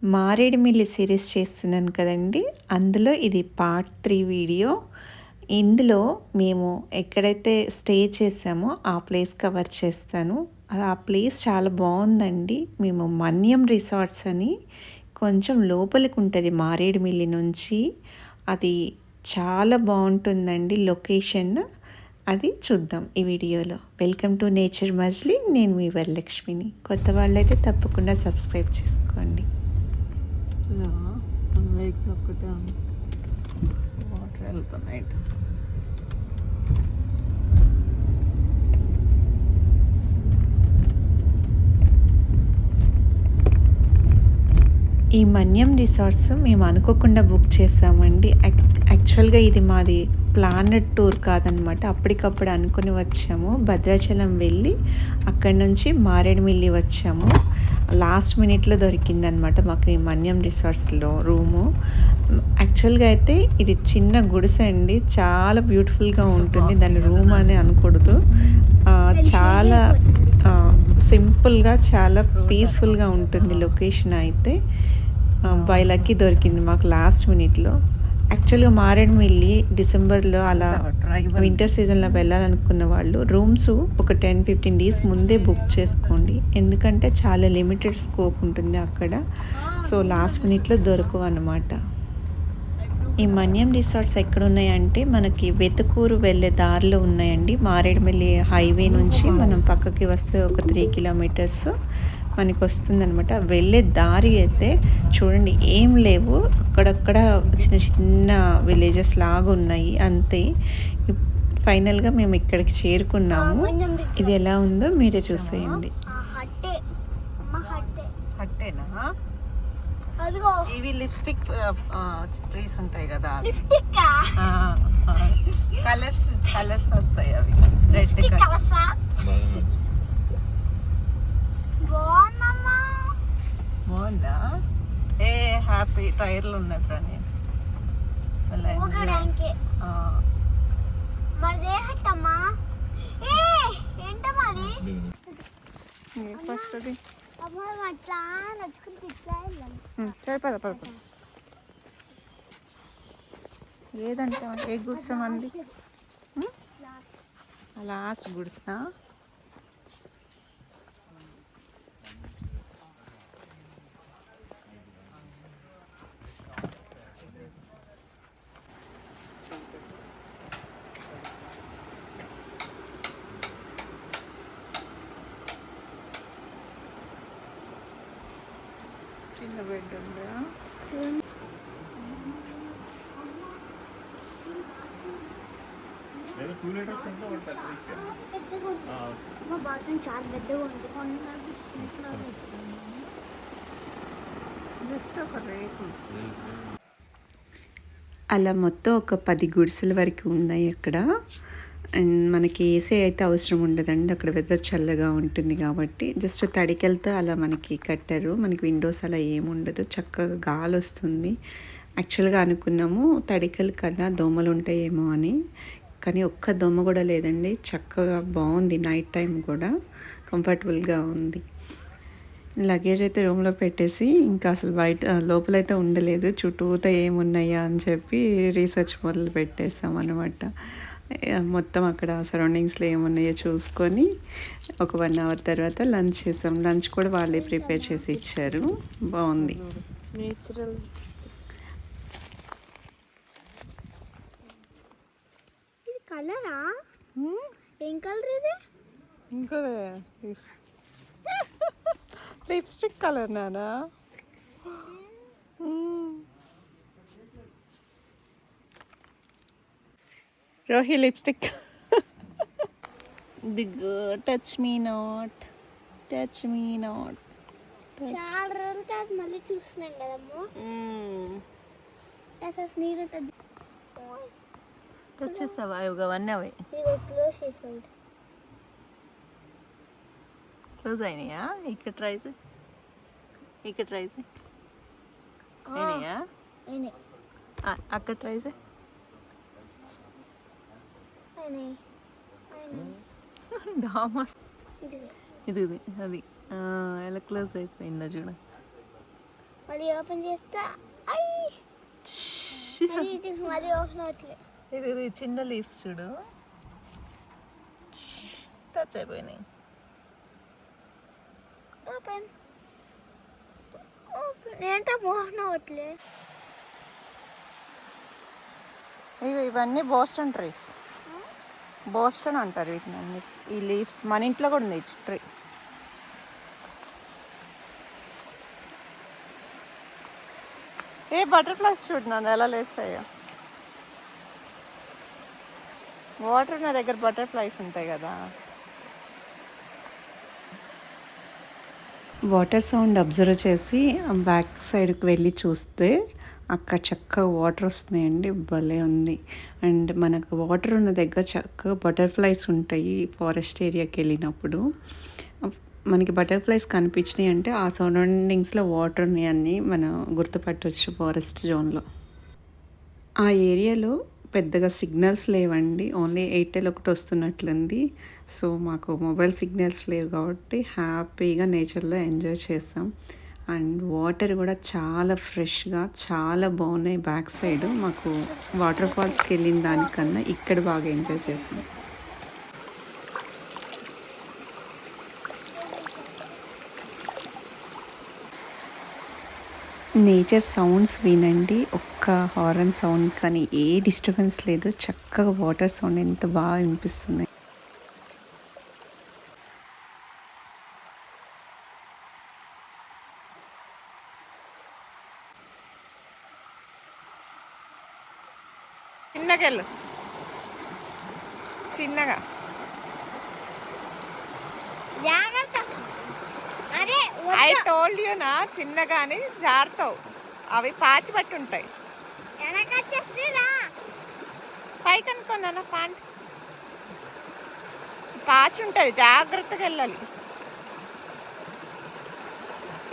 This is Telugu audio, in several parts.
మారేడుమిల్లి సిరీస్ చేస్తున్నాను కదండి. అందులో ఇది పార్ట్ 3 వీడియో. ఇందులో మేము ఎక్కడైతే స్టే చేసామో ఆ ప్లేస్ కవర్ చేస్తాను. ఆ ప్లేస్ చాలా బాగుందండి. మేము మన్యం రిసార్ట్స్ అని కొంచెం లోపలికి ఉంటుంది మారేడుమిల్లి నుంచి. అది చాలా బాగుంటుందండి లొకేషన్. అది చూద్దాం ఈ వీడియోలో. Welcome to nature Majili. నేను మీ వరలక్ష్మిని. కొత్త వాళ్ళైతే తప్పకుండా సబ్స్క్రైబ్ చేసుకోండి. మన వెహికల్ ఒక్కటే ఉంది, వాటర్ వెళ్తున్నాయి. ఈ మన్యం రిసార్ట్స్ మేము అనుకోకుండా బుక్ చేసామండి. యాక్చువల్గా ఇది మాది ప్లానెడ్ టూర్ కాదనమాట. అప్పటికప్పుడు అనుకుని వచ్చాము. భద్రాచలం వెళ్ళి అక్కడి నుంచి మారేడుమిల్లి వచ్చాము. లాస్ట్ మినిట్లో దొరికిందనమాట మాకు ఈ మన్యం రిసార్ట్స్లో రూము. యాక్చువల్గా అయితే ఇది చిన్న గుడిసె అండి. చాలా బ్యూటిఫుల్గా ఉంటుంది. దాన్ని రూమ్ అని అనకూడదు. చాలా సింపుల్గా చాలా పీస్ఫుల్గా ఉంటుంది లొకేషన్ అయితే. బై లక్కీ దొరికింది మాకు లాస్ట్ మినిట్లో. యాక్చువల్గా మారేడుమిల్లి డిసెంబర్లో అలా వింటర్ సీజన్లో వెళ్ళాలనుకున్న వాళ్ళు రూమ్స్ ఒక 10-15 డేస్ ముందే బుక్ చేసుకోండి. ఎందుకంటే చాలా లిమిటెడ్ స్కోప్ ఉంటుంది అక్కడ. సో లాస్ట్ మినిట్లో దొరకవు అన్నమాట. ఈ మన్యం రిసార్ట్స్ ఎక్కడ ఉన్నాయంటే మనకి వెతుకూరు వెళ్ళే దారిలో ఉన్నాయండి. మారేడుమిల్లి హైవే నుంచి మనం పక్కకి వస్తే ఒక 3 కిలోమీటర్స్ మనకి వస్తుందనమాట. వెళ్ళే దారి అయితే చూడండి ఏం లేవు, అక్కడక్కడ చిన్న చిన్న విలేజెస్ లాగా ఉన్నాయి అంతే. ఫైనల్గా మేము ఇక్కడికి చేరుకున్నాము. ఇది ఎలా ఉందో మీరే చూసేయండి. ఇవి లిప్స్టిక్ ట్రీస్ ఉంటాయి కదా, కలర్స్ వస్తాయి. అవి రెడ్ బాగుందా? ఏ హ్యాపీ టైర్లు ఉన్నాయి ఫ్రెండ్. ఫస్ట్ ఏదంటే ఏ గుడ్స్ అండి? లాస్ట్ గుడ్స్నా? చిన్న బెడ్ ఉందా? అలా మొత్తం ఒక 10 గుడిసెల వరకు ఉన్నాయి అక్కడ. అండ్ మనకి ఏసీ అయితే అవసరం ఉండదండి, అక్కడ వెదర్ చల్లగా ఉంటుంది కాబట్టి. జస్ట్ తడికెళ్తే అలా మనకి కట్టారు. మనకి విండోస్ అలా ఏముండదు, చక్కగా గాలి వస్తుంది. యాక్చువల్గా అనుకున్నాము తడికలు కదా దోమలు ఉంటాయేమో అని, కానీ ఒక్క దోమ కూడా లేదండి. చక్కగా బాగుంది. నైట్ టైం కూడా కంఫర్టబుల్గా ఉంది. లగేజ్ అయితే రూమ్లో పెట్టేసి ఇంకా అసలు బయట లోపలైతే ఉండలేదు. చుట్టూతో ఏమున్నాయా అని చెప్పి రీసెర్చ్ మొదలు పెట్టేసాం అనమాట. మొత్తం అక్కడ సరౌండింగ్స్లో ఏమున్నాయో చూసుకొని ఒక 1 అవర్ తర్వాత లంచ్ చేసాం. లంచ్ కూడా వాళ్ళే ప్రిపేర్ చేసి ఇచ్చారు. బాగుంది. నేచురల్ కలరా? ఏం కలర్ ఇది? ఇంకా లిప్స్టిక్ కలర్ నానా? రోహి లిప్స్టిక్. దిగు touch me not, touch me not. చాలా రోజుల తర్వాత మళ్ళీ చూస్తున్నాం కదమ్మా. అసలు నీరు టచ్ చేస్తావా? ఇవన్నీ అవి క్లోజ్ చేసేది. క్లోజ్ అయినాయా? ఇక్కడ ట్రై చేయి, ఇక్కడ ట్రై చేయి. అయినాయా? అక్కడ ట్రై చేయి. డామస్ ఇది అది ఎలా క్లోజ్ అయిపోయిందో చూడ. మళ్ళీ ఓపెన్ చేస్తే అయ్యి మళ్ళీ ఓపెన్ అవట్లేదు. ఇది చిన్న లీవ్స్ చూడు, టచ్ అయిపోయినాయి. ఓపెన్ ఓపెన్ ఏంటో ఓపెన్ అవట్లేదు. ఇవన్నీ బోస్టన్ ట్రీస్, బోస్టన్ అంటారు వీటిని అన్ని. ఈ లీవ్స్ మన ఇంట్లో కూడా ఉంది ట్రీ. బటర్ఫ్లైస్ చూడు ఎలా లేస్తాయో. వాటర్ నా దగ్గర బటర్ఫ్లైస్ ఉంటాయి కదా. వాటర్ సౌండ్ అబ్జర్వ్ చేసి బ్యాక్ సైడ్కి వెళ్ళి చూస్తే అక్కడ చక్కగా వాటర్ వస్తున్నాయండి, భలే ఉంది. అండ్ మనకు వాటర్ ఉన్న దగ్గర చక్కగా బటర్ఫ్లైస్ ఉంటాయి. ఫారెస్ట్ ఏరియాకి వెళ్ళినప్పుడు మనకి బటర్ఫ్లైస్ కనిపించినాయి అంటే ఆ సరౌండింగ్స్లో వాటర్ ఉన్నాయని మనం గుర్తుపట్టవచ్చు ఫారెస్ట్ జోన్లో. ఆ ఏరియాలో పెద్దగా సిగ్నల్స్ లేవండి, ఓన్లీ ఎయిర్టెల్ ఒకటి వస్తున్నట్లుంది. సో మాకు మొబైల్ సిగ్నల్స్ లేవు కాబట్టి హ్యాపీగా నేచర్లో ఎంజాయ్ చేసాం. అండ్ వాటర్ కూడా చాలా ఫ్రెష్గా చాలా బాగున్నాయి. బ్యాక్ సైడ్ మాకు వాటర్ ఫాల్స్కి వెళ్ళిన దానికన్నా ఇక్కడ బాగా ఎంజాయ్ చేసాం. నేచర్ సౌండ్స్ వినండి, ఒక్క హారన్ సౌండ్ కానీ ఏ డిస్టర్బెన్స్ లేదు. చక్కగా వాటర్ సౌండ్ ఎంత బాగా వినిపిస్తున్నాయి. చిన్నగా వెళ్ళు, చిన్నగా. జాగ్రత్త. అరే ఐ టోల్డ్ యూ నా, చిన్నగాని జారుతావు, అవి పాచి పట్టి ఉంటాయి. వెనకొచ్చేస్తుందా? పైకి అనుకున్నా పాంట్ పాచి ఉంటుంది, జాగ్రత్తగా వెళ్ళాలి.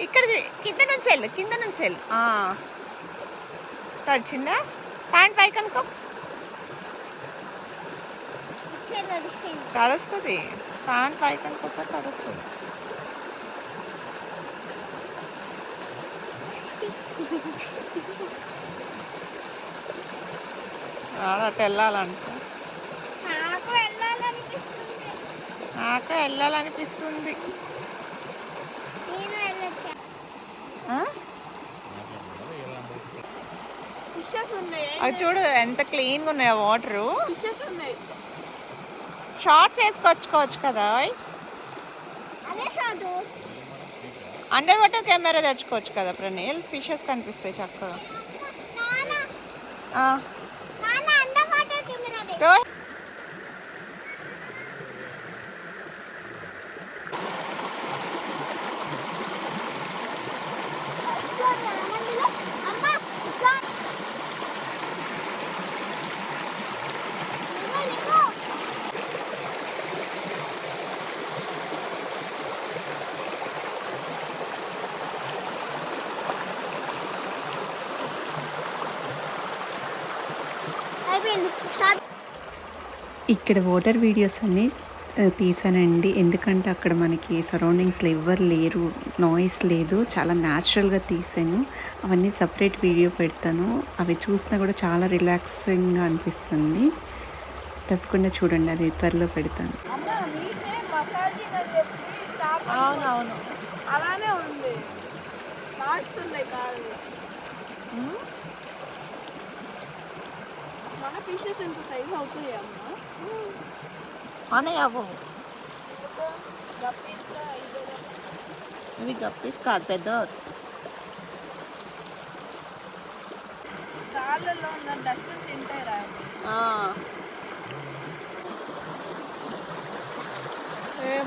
ఇక్కడ కింద నుంచి వెళ్ళు, కింద నుంచి వెళ్ళు. తడిచిందా? ప్యాంట్ పైకి అనుకో, తడుస్తుంది. ప్యాంట్ పైకి అనుకోకపోతే తడుస్తుంది. అటు వెళ్ళాలంటే నాకు వెళ్ళాలనిపిస్తుంది. నాకు వెళ్ళాలనిపిస్తుంది. నేను వెళ్ళొచ్చా? ఫిషెస్ ఉన్నాయి. అవి చూడు ఎంత క్లీన్గా ఉన్నాయో వాటరు. ఫిషెస్ ఉన్నాయి. షార్ట్స్ వేసుకొచ్చుకోవచ్చు కదా. అదే షాటు. అండర్ వాటర్ కెమెరా తెచ్చుకోవచ్చు కదా ప్రణీల్, ఫిషెస్ కనిపిస్తాయి చక్కగా. ఇక్కడ వాటర్ వీడియోస్ అన్నీ తీసానండి, ఎందుకంటే అక్కడ మనకి సరౌండింగ్స్లో ఎవ్వరు లేరు, నాయిస్ లేదు, చాలా న్యాచురల్గా తీసాను. అవన్నీ సపరేట్ వీడియో పెడతాను, అవి చూసినా కూడా చాలా రిలాక్సింగ్గా అనిపిస్తుంది. తప్పకుండా చూడండి, అది త్వరలో పెడతాను. అవునవును, అలానే ఉంది. మారుతున్నాయి కాదు. మన ఫిషెస్ ఎంత సైజ్ అవుతాయి అమ్మా? అవు ఇవి గప్పీస్ కాదు, పెద్ద. కార్లలో ఉన్న డస్ట్ తింటాయిరా.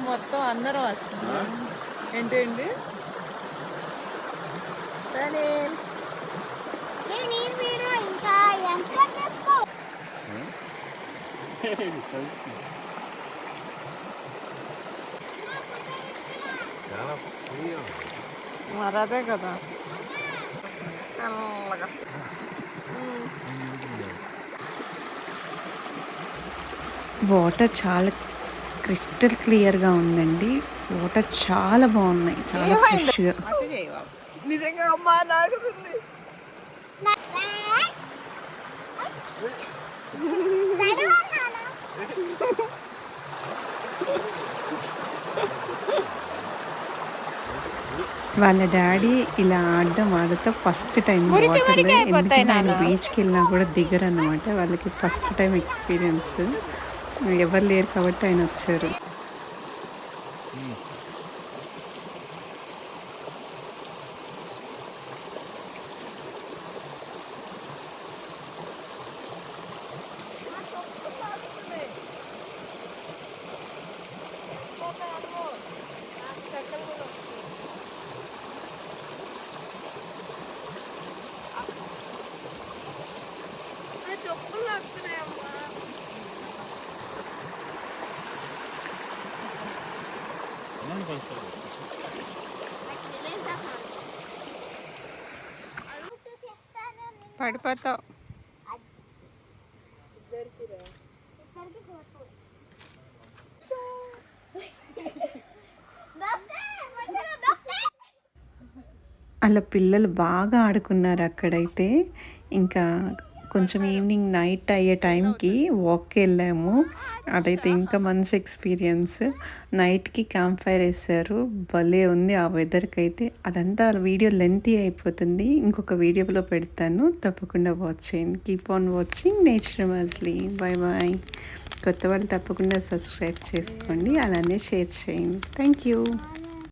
మొత్తం అందరూ వస్తున్నారు. ఏంటండి ప్రణీల్? ఇంకా ఎంత చేసుకో. మరి అదే కదా చల్లగా. వాటర్ చాలా క్రిస్టల్ క్లియర్గా ఉందండి, వాటర్ చాలా బాగున్నాయి, చాలా ఫ్రెష్గా. నిజంగా అమ్మా నాకుతుంది. వాళ్ళ డాడీ ఇలా ఆడుతూ ఫస్ట్ టైం వాటర్లో, ఎందుకంటే ఆయన బీచ్కి వెళ్ళినా కూడా దిగరు అనమాట. వాళ్ళకి ఫస్ట్ టైం ఎక్స్పీరియన్స్. ఎవరు లేరు కాబట్టి ఆయన వచ్చారు. చెప్పులు వస్తున్నాయమ్మా. పడిపోతావు. అలా పిల్లలు బాగా ఆడుకున్నారు అక్కడైతే. ఇంకా కొంచెం ఈవినింగ్ నైట్ అయ్యే టైంకి వాక్కి వెళ్ళాము. అదైతే ఇంకా మంచి ఎక్స్పీరియన్స్. నైట్కి క్యాంప్ ఫైర్ వేసారు, భలే ఉంది ఆ వెదర్కి అయితే. అదంతా వీడియో లెంతీ అయిపోతుంది, ఇంకొక వీడియోలో పెడతాను, తప్పకుండా వాచ్ చేయండి. కీప్ ఆన్ వాచింగ్ నేచర్ మజ్లీ. Bye bye. కొత్త వాళ్ళు తప్పకుండా సబ్స్క్రైబ్ చేసుకోండి, అలానే షేర్ చేయండి. Thank you.